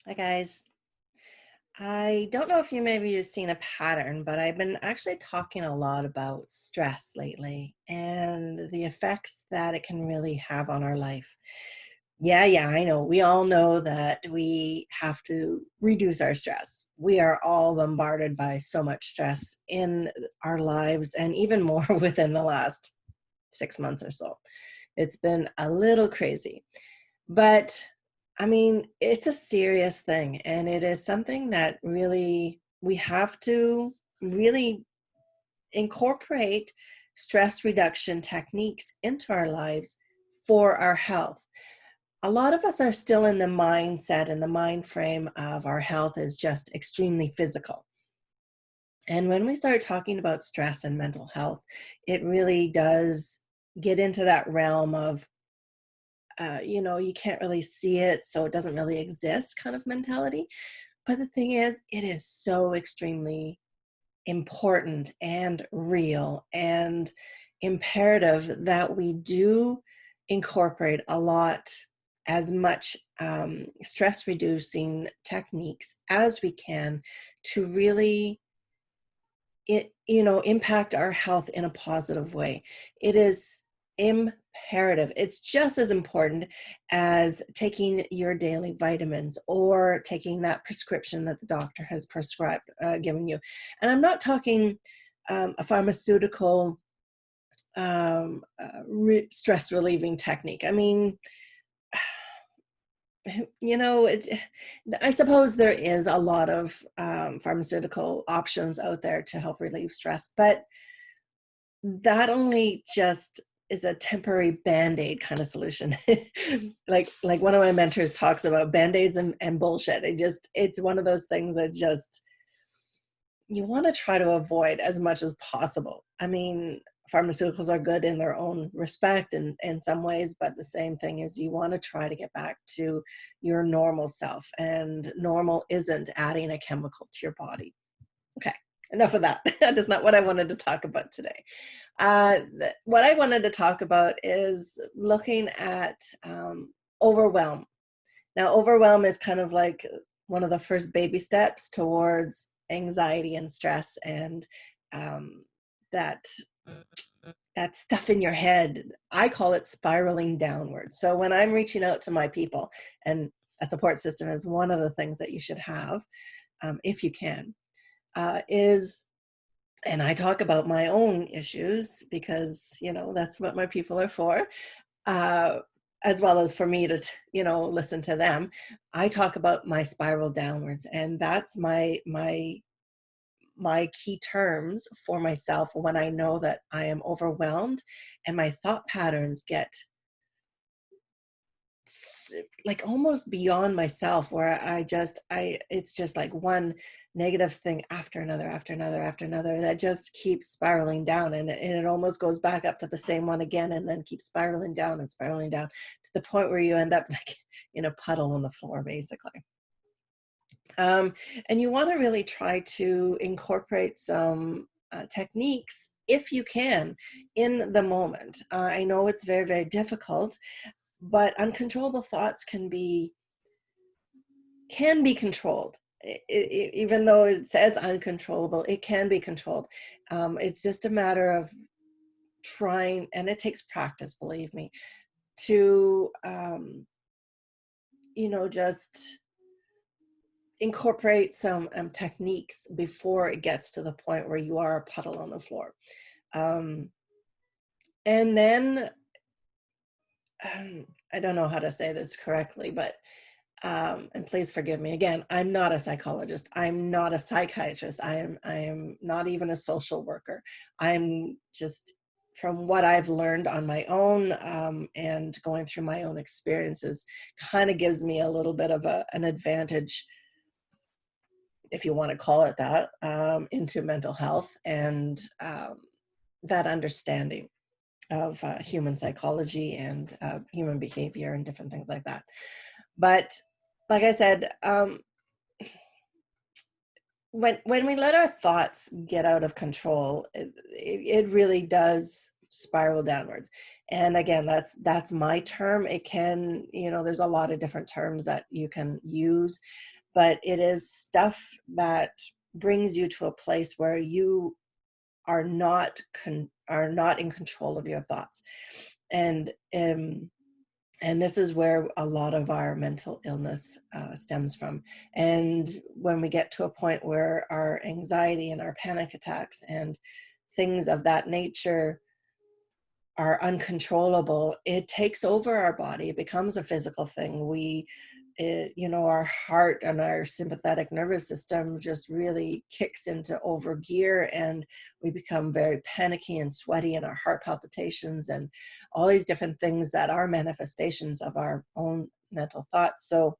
Hi guys. I don't know if you maybe you've seen a pattern, but I've been actually talking a lot about stress lately and the effects that it can really have on our life. Yeah, I know. We all know that we have to reduce our stress. We are all bombarded by so much stress in our lives and even more within the last 6 months or so. It's been a little crazy. But I mean, it's a serious thing, and it is something that really we have to really incorporate stress reduction techniques into our lives for our health. A lot of us are still in the mindset and the mind frame of our health is just extremely physical. And when we start talking about stress and mental health, it really does get into that realm of you can't really see it, so it doesn't really exist kind of mentality. But the thing is, it is so extremely important and real and imperative that we do incorporate a lot as much stress reducing techniques as we can to really impact our health in a positive way. It is imperative. It's just as important as taking your daily vitamins or taking that prescription that the doctor has prescribed, given you. And I'm not talking a pharmaceutical stress relieving technique. I mean, I suppose there is a lot of pharmaceutical options out there to help relieve stress, but that only just is a temporary band-aid kind of solution. Like one of my mentors talks about band-aids and bullshit. It's one of those things that just you want to try to avoid as much as possible. I mean, pharmaceuticals are good in their own respect and in some ways, but the same thing is you want to try to get back to your normal self, and normal isn't adding a chemical to your body. Okay, enough of that. That is not what I wanted to talk about today. What I wanted to talk about is looking at overwhelm. Now, overwhelm is kind of like one of the first baby steps towards anxiety and stress and that that stuff in your head. I call it spiraling downward. So when I'm reaching out to my people, and a support system is one of the things that you should have, if you can, is and I talk about my own issues because that's what my people are for, uh, as well as for me to listen to them. I talk about my spiral downwards, and that's my key terms for myself when I know that I am overwhelmed and my thought patterns get like almost beyond myself, where I it's just like one negative thing after another after another after another that just keeps spiraling down, and it almost goes back up to the same one again and then keeps spiraling down and spiraling down to the point where you end up like in a puddle on the floor basically. um, and you want to really try to incorporate some techniques if you can in the moment. I know it's very, very difficult, but uncontrollable thoughts can be controlled. Even though it says uncontrollable, it can be controlled. It's just a matter of trying, and it takes practice, believe me, to just incorporate some techniques before it gets to the point where you are a puddle on the floor. Um, and then I don't know how to say this correctly, but and please forgive me again, I'm not a psychologist, I'm not a psychiatrist, I am not even a social worker. I'm just, from what I've learned on my own, and going through my own experiences, kind of gives me a little bit of an advantage, if you want to call it that, into mental health and that understanding of human psychology and human behavior and different things like that. But like I said, when we let our thoughts get out of control, it really does spiral downwards. And again, that's my term. It can, there's a lot of different terms that you can use. but it is stuff that brings you to a place where you are not in control of your thoughts. And and this is where a lot of our mental illness stems from. And when we get to a point where our anxiety and our panic attacks and things of that nature are uncontrollable, it takes over our body. It becomes a physical thing. Our heart and our sympathetic nervous system just really kicks into over gear, and we become very panicky and sweaty, and our heart palpitations and all these different things that are manifestations of our own mental thoughts. So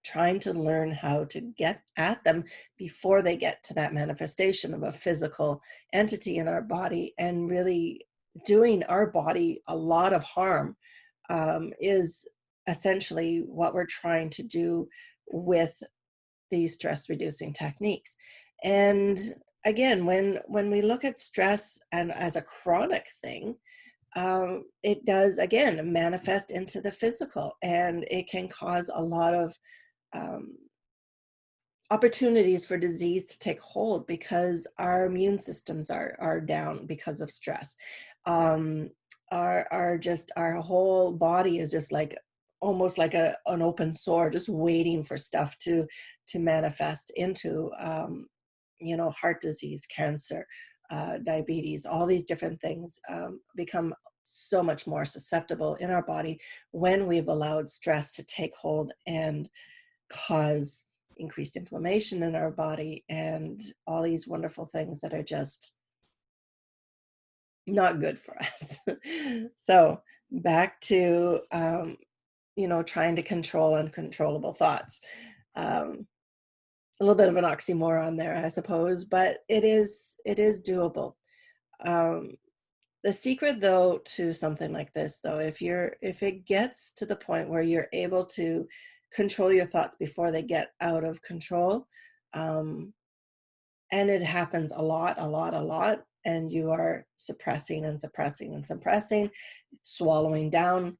trying to learn how to get at them before they get to that manifestation of a physical entity in our body and really doing our body a lot of harm is essentially what we're trying to do with these stress reducing techniques. And again, when we look at stress and as a chronic thing, it does again manifest into the physical, and it can cause a lot of um, opportunities for disease to take hold because our immune systems are down because of stress. Um, our whole body is just like almost like an open sore, just waiting for stuff to manifest into heart disease, cancer, diabetes. All these different things become so much more susceptible in our body when we've allowed stress to take hold and cause increased inflammation in our body and all these wonderful things that are just not good for us. So back to trying to control uncontrollable thoughts. A little bit of an oxymoron there, I suppose, but it is doable. Um, the secret though to something like this though, if it gets to the point where you're able to control your thoughts before they get out of control, um, and it happens a lot, and you are suppressing and suppressing and suppressing, swallowing down,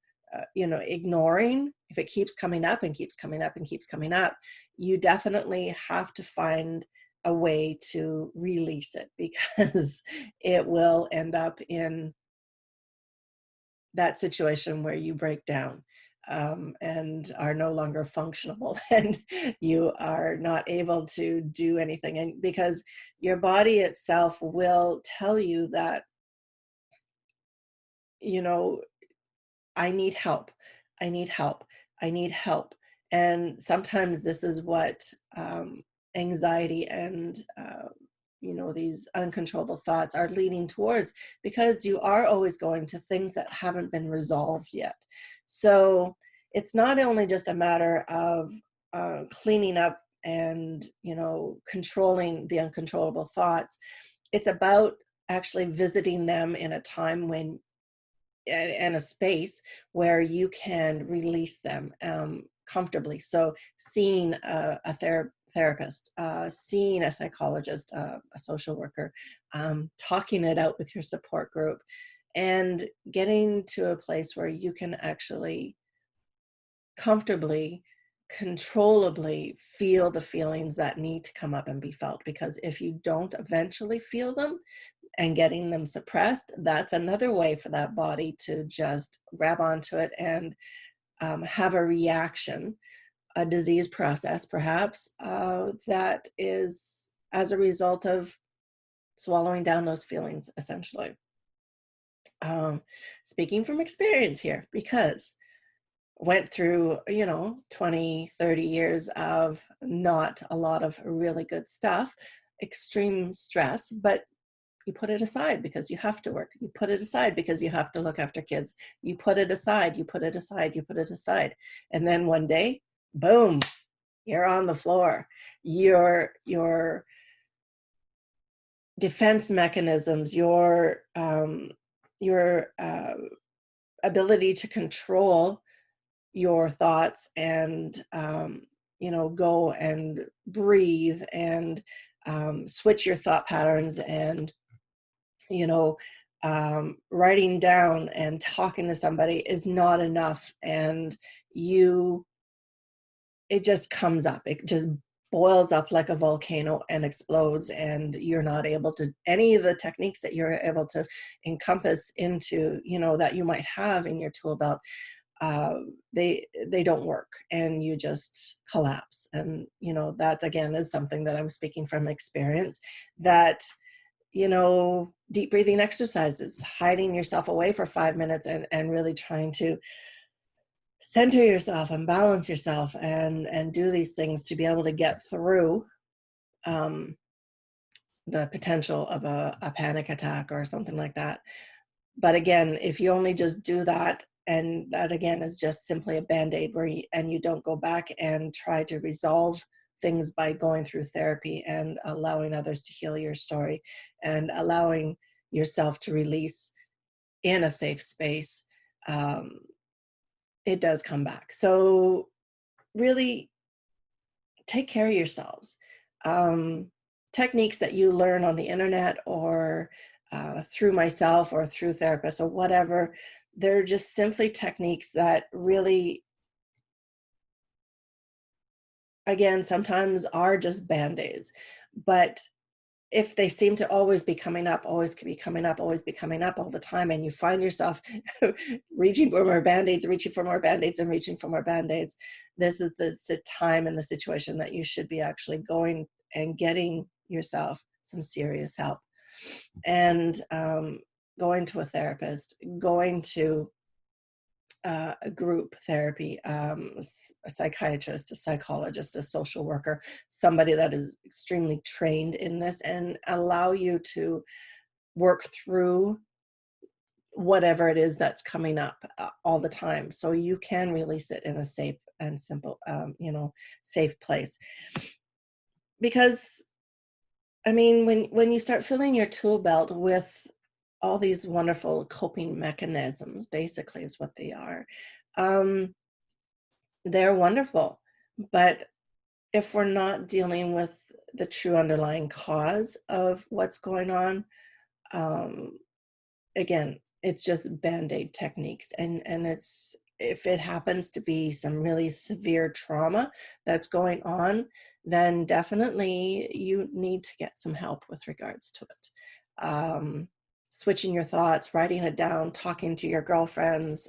ignoring. If it keeps coming up and keeps coming up and keeps coming up, you definitely have to find a way to release it because it will end up in that situation where you break down and are no longer functional and you are not able to do anything. And because your body itself will tell you that, you know, I need help. I need help. I need help. And sometimes this is what anxiety and these uncontrollable thoughts are leading towards, because you are always going to things that haven't been resolved yet. So it's not only just a matter of cleaning up and controlling the uncontrollable thoughts. It's about actually visiting them in a time when and a space where you can release them comfortably. So seeing a therapist, seeing a psychologist, a social worker, talking it out with your support group, and getting to a place where you can actually comfortably, controllably feel the feelings that need to come up and be felt. Because if you don't eventually feel them, and getting them suppressed, that's another way for that body to just grab onto it and have a reaction, a disease process perhaps, that is as a result of swallowing down those feelings, essentially. Um, Speaking from experience here, because went through 20, 30 years of not a lot of really good stuff, extreme stress, but you put it aside because you have to work. You put it aside because you have to look after kids. You put it aside, you put it aside, you put it aside. And then one day, boom, you're on the floor. Your defense mechanisms, your ability to control your thoughts and go and breathe and switch your thought patterns and writing down and talking to somebody is not enough. And you it just comes up. It just boils up like a volcano and explodes, and you're not able to any of the techniques that you're able to encompass into, that you might have in your tool belt, uh, they don't work, and you just collapse. And that again is something that I'm speaking from experience, that deep breathing exercises, hiding yourself away for 5 minutes and really trying to center yourself and balance yourself and do these things to be able to get through um, the potential of a panic attack or something like that. But again, if you only just do that, and that again is just simply a band-aid and you don't go back and try to resolve things by going through therapy and allowing others to heal your story and allowing yourself to release in a safe space, um, it does come back. So really take care of yourselves. Um, Techniques that you learn on the internet or through myself or through therapists or whatever, they're just simply techniques that really, again, sometimes are just band-aids. But if they seem to always be coming up, always be coming up, always be coming up all the time, and you find yourself reaching for more band-aids, reaching for more band-aids, and reaching for more band-aids, this is the time and the situation that you should be actually going and getting yourself some serious help. And going to a therapist, going to a group therapy, a psychiatrist, a psychologist, a social worker, somebody that is extremely trained in this, and allow you to work through whatever it is that's coming up all the time, so you can release it in a safe and simple, safe place. Because I mean, when you start filling your tool belt with all these wonderful coping mechanisms, basically is what they are. Um, they're wonderful, but if we're not dealing with the true underlying cause of what's going on, um, again, it's just band-aid techniques. And it's, if it happens to be some really severe trauma that's going on, then definitely you need to get some help with regards to it. Switching your thoughts, writing it down, talking to your girlfriends,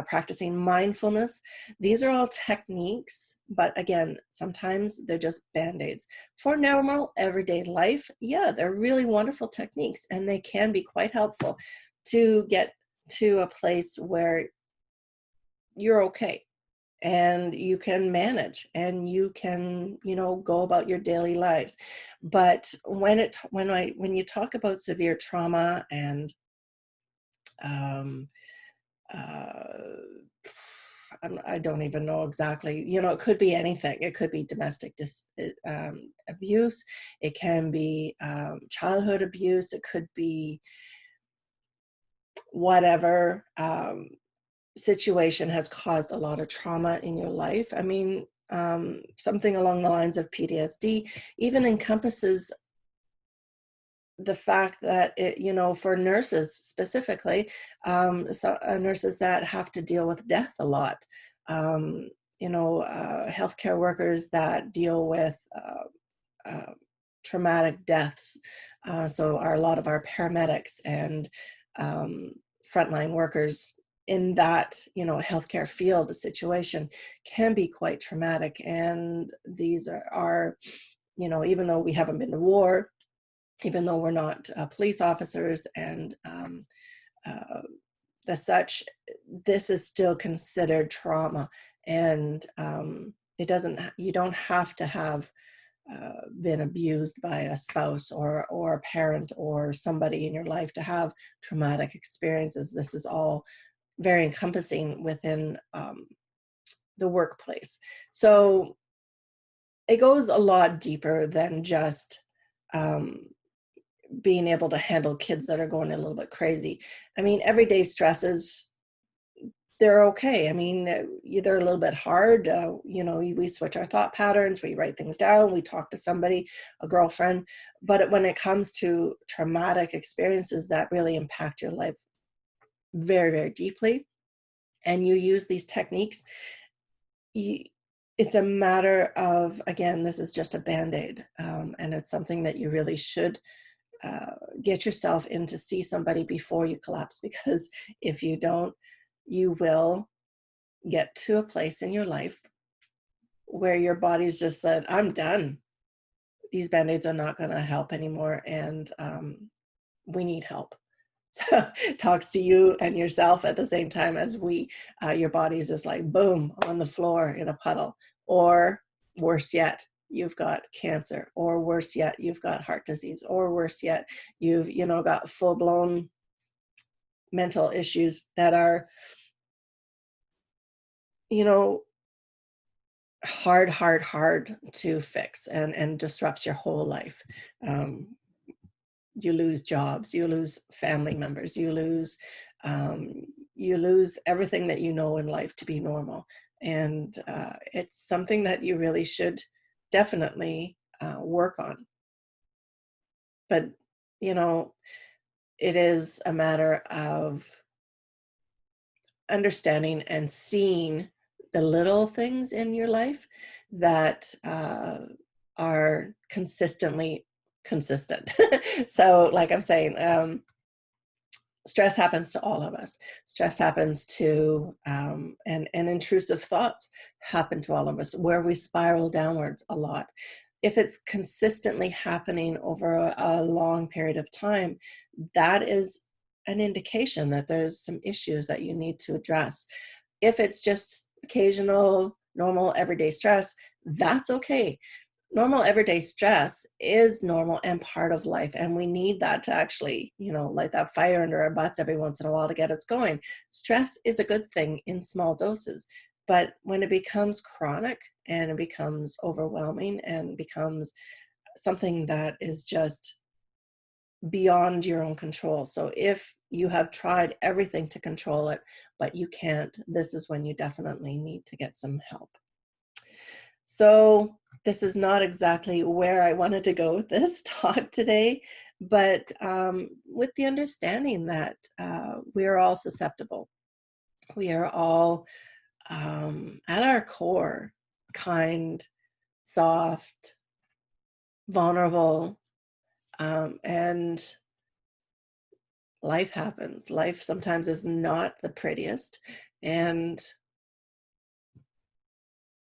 practicing mindfulness. These are all techniques, but again, sometimes they're just band-aids. For normal everyday life, yeah, they're really wonderful techniques, and they can be quite helpful to get to a place where you're okay and you can manage and you can, go about your daily lives. But when you talk about severe trauma and um, uh, I don't even know exactly. It could be anything. It could be domestic abuse. It can be childhood abuse. It could be whatever situation has caused a lot of trauma in your life. I mean, something along the lines of PTSD even encompasses the fact that for nurses specifically, nurses that have to deal with death a lot, healthcare workers that deal with uh, traumatic deaths. So a lot of our paramedics and um, frontline workers in that, healthcare field situation can be quite traumatic. And these are even though we haven't been to war, even though we're not police officers and uh, the such, this is still considered trauma. And you don't have to have been abused by a spouse or a parent or somebody in your life to have traumatic experiences. This is all very encompassing within the workplace. So it goes a lot deeper than just being able to handle kids that are going a little bit crazy. I mean, everyday stresses, they're okay. I mean, they're a little bit hard. We switch our thought patterns, we write things down, we talk to somebody, a girlfriend. But when it comes to traumatic experiences that really impact your life very, very deeply, and you use these techniques, you, it's a matter of, again, this is just a band-aid, and it's something that you really should get yourself in to see somebody before you collapse, because if you don't, you will get to a place in your life where your body's just said, I'm done. These band-aids are not going to help anymore, and we need help. So talks to you and yourself at the same time as your body is just like boom on the floor in a puddle. Or worse yet, you've got cancer, or worse yet, you've got heart disease, or worse yet, you've, got full-blown mental issues that are, you know, hard to fix, and disrupts your whole life. Um, you lose jobs, you lose family members, um, you lose everything that you know in life to be normal. And it's something that you really should definitely work on. But, you know, it is a matter of understanding and seeing the little things in your life that are consistently consistent. So, like I'm saying, stress happens to all of us. Stress happens to, and intrusive thoughts happen to all of us, where we spiral downwards a lot. If it's consistently happening over a long period of time, that is an indication that there's some issues that you need to address. If it's just occasional, normal, everyday stress, that's okay. Normal everyday stress is normal and part of life, and we need that to actually, light that fire under our butts every once in a while to get us going. Stress is a good thing in small doses, but when it becomes chronic and it becomes overwhelming and becomes something that is just beyond your own control. So if you have tried everything to control it but you can't, this is when you definitely need to get some help. So this is not exactly where I wanted to go with this talk today, but with the understanding that we are all susceptible. We are all, at our core, kind, soft, vulnerable, and life happens. Life sometimes is not the prettiest, and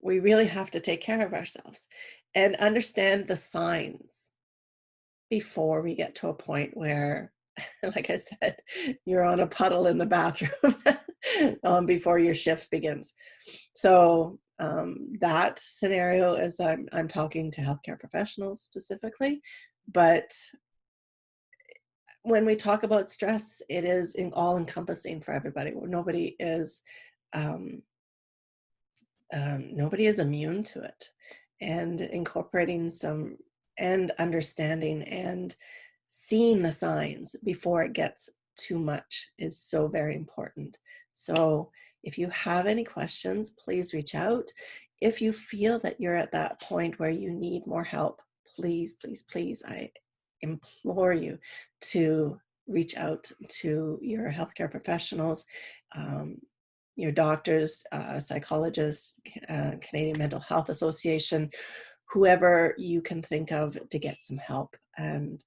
we really have to take care of ourselves and understand the signs before we get to a point where, like I said, you're on a puddle in the bathroom before your shift begins. So that scenario is, I'm talking to healthcare professionals specifically, but when we talk about stress, it is all encompassing for everybody. Um, nobody is immune to it, and incorporating some and understanding and seeing the signs before it gets too much is so very important. So if you have any questions, please reach out. If you feel that you're at that point where you need more help, please, please, please, I implore you to reach out to your healthcare professionals, um, your doctors, psychologists, Canadian Mental Health Association, whoever you can think of to get some help, and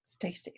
stay safe.